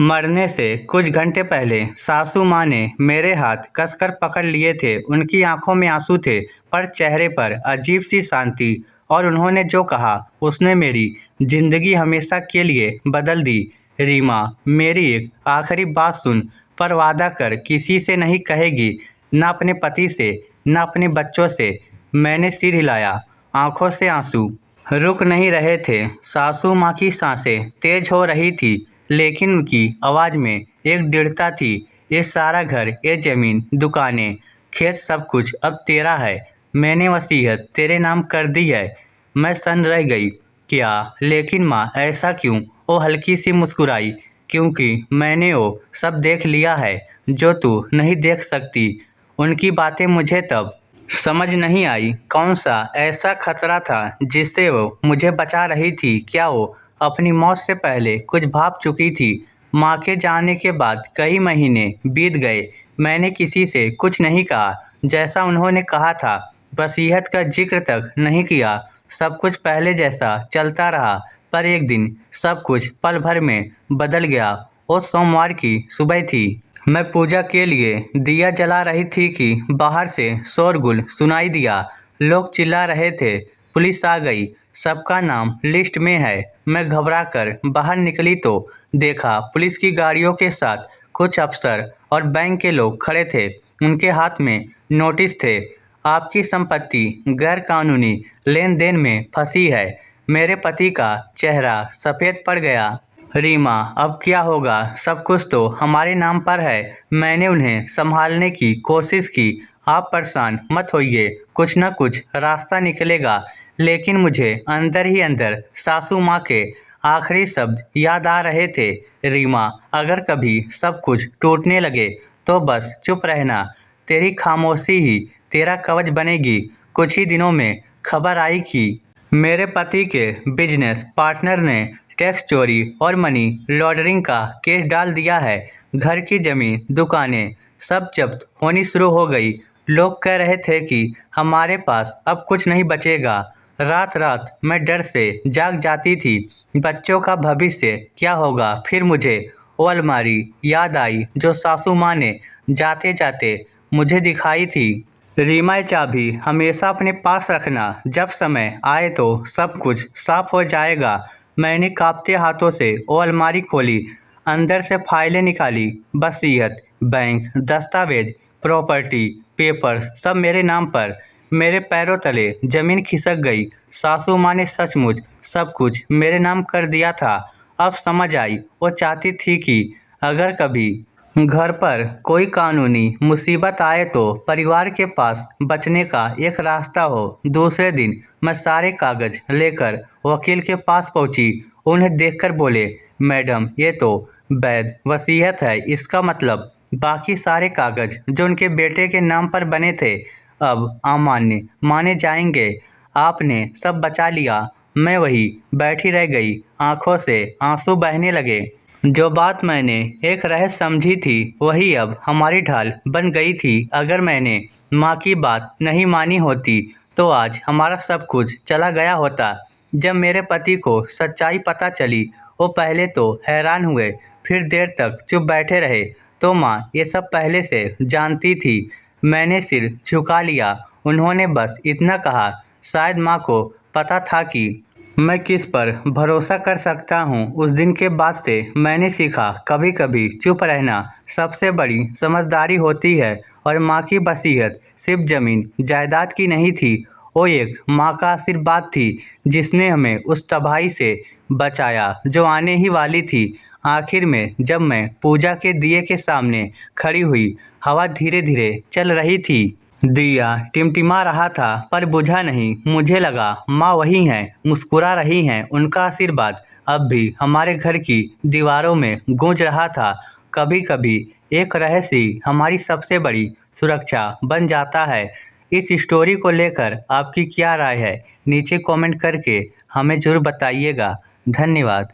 मरने से कुछ घंटे पहले सासू माँ ने मेरे हाथ कसकर पकड़ लिए थे। उनकी आंखों में आंसू थे, पर चेहरे पर अजीब सी शांति। और उन्होंने जो कहा उसने मेरी जिंदगी हमेशा के लिए बदल दी। रीमा, मेरी एक आखिरी बात सुन, पर वादा कर किसी से नहीं कहेगी, न अपने पति से, न अपने बच्चों से। मैंने सिर हिलाया, आंखों से आंसू रुक नहीं रहे थे। सासू माँ की सांसें तेज हो रही थी, लेकिन उनकी आवाज़ में एक दृढ़ता थी। ये सारा घर, ये ज़मीन, दुकानें, खेत, सब कुछ अब तेरा है। मैंने वसीयत तेरे नाम कर दी है। मैं सन रह गई। क्या? लेकिन माँ, ऐसा क्यों? वो हल्की सी मुस्कुराई। क्योंकि मैंने वो सब देख लिया है जो तू नहीं देख सकती। उनकी बातें मुझे तब समझ नहीं आई। कौन सा ऐसा खतरा था जिससे वो मुझे बचा रही थी? क्या वो अपनी मौत से पहले कुछ भाप चुकी थी? माँ के जाने के बाद कई महीने बीत गए। मैंने किसी से कुछ नहीं कहा, जैसा उन्होंने कहा था। वसीयत का जिक्र तक नहीं किया। सब कुछ पहले जैसा चलता रहा। पर एक दिन सब कुछ पल भर में बदल गया। वो सोमवार की सुबह थी। मैं पूजा के लिए दिया जला रही थी कि बाहर से शोरगुल सुनाई दिया। लोग चिल्ला रहे थे, पुलिस आ गई, सबका नाम लिस्ट में है। मैं घबराकर बाहर निकली तो देखा पुलिस की गाड़ियों के साथ कुछ अफसर और बैंक के लोग खड़े थे। उनके हाथ में नोटिस थे। आपकी संपत्ति गैर कानूनी लेन देन में फंसी है। मेरे पति का चेहरा सफ़ेद पड़ गया। रीमा, अब क्या होगा? सब कुछ तो हमारे नाम पर है। मैंने उन्हें संभालने की कोशिश की। आप परेशान मत होइए, कुछ न कुछ रास्ता निकलेगा। लेकिन मुझे अंदर ही अंदर सासू माँ के आखिरी शब्द याद आ रहे थे। रीमा, अगर कभी सब कुछ टूटने लगे तो बस चुप रहना। तेरी खामोशी ही तेरा कवच बनेगी। कुछ ही दिनों में खबर आई कि मेरे पति के बिजनेस पार्टनर ने टैक्स चोरी और मनी लॉन्ड्रिंग का केस डाल दिया है। घर की जमीन, दुकानें सब जब्त होनी शुरू हो गई। लोग कह रहे थे कि हमारे पास अब कुछ नहीं बचेगा। रात रात मैं डर से जाग जाती थी। बच्चों का भविष्य क्या होगा? फिर मुझे वो अलमारी याद आई जो सासू माँ ने जाते जाते मुझे दिखाई थी। रीमा, ये चाबी हमेशा अपने पास रखना। जब समय आए तो सब कुछ साफ हो जाएगा। मैंने कांपते हाथों से वो अलमारी खोली, अंदर से फाइलें निकाली। वसीयत, बैंक, दस्तावेज, प्रॉपर्टी, पेपर, सब मेरे नाम पर। मेरे पैरों तले जमीन खिसक गई। सासू माँ ने सचमुच सब कुछ मेरे नाम कर दिया था। अब समझ आई, वो चाहती थी कि अगर कभी घर पर कोई कानूनी मुसीबत आए तो परिवार के पास बचने का एक रास्ता हो। दूसरे दिन मैं सारे कागज लेकर वकील के पास पहुंची। उन्हें देखकर बोले, मैडम, ये तो वैध वसीयत है। इसका मतलब बाकी सारे कागज जो उनके बेटे के नाम पर बने थे अब अमान्य माने जाएंगे। आपने सब बचा लिया। मैं वही बैठी रह गई, आंखों से आंसू बहने लगे। जो बात मैंने एक रहस्य समझी थी वही अब हमारी ढाल बन गई थी। अगर मैंने माँ की बात नहीं मानी होती तो आज हमारा सब कुछ चला गया होता। जब मेरे पति को सच्चाई पता चली, वो पहले तो हैरान हुए, फिर देर तक चुप बैठे रहे। तो माँ ये सब पहले से जानती थी। मैंने सिर झुका लिया। उन्होंने बस इतना कहा, शायद माँ को पता था कि मैं किस पर भरोसा कर सकता हूँ। उस दिन के बाद से मैंने सीखा, कभी कभी चुप रहना सबसे बड़ी समझदारी होती है। और माँ की वसीयत सिर्फ ज़मीन जायदाद की नहीं थी, वो एक माँ का आशीर्वाद थी जिसने हमें उस तबाही से बचाया जो आने ही वाली थी। आखिर में जब मैं पूजा के दिए के सामने खड़ी हुई, हवा धीरे धीरे चल रही थी। दिया टिमटिमा रहा था पर बुझा नहीं। मुझे लगा माँ वही हैं, मुस्कुरा रही हैं। उनका आशीर्वाद अब भी हमारे घर की दीवारों में गूंज रहा था। कभी कभी एक रहस्य हमारी सबसे बड़ी सुरक्षा बन जाता है। इस स्टोरी को लेकर आपकी क्या राय है? नीचे कमेंट करके हमें ज़रूर बताइएगा। धन्यवाद।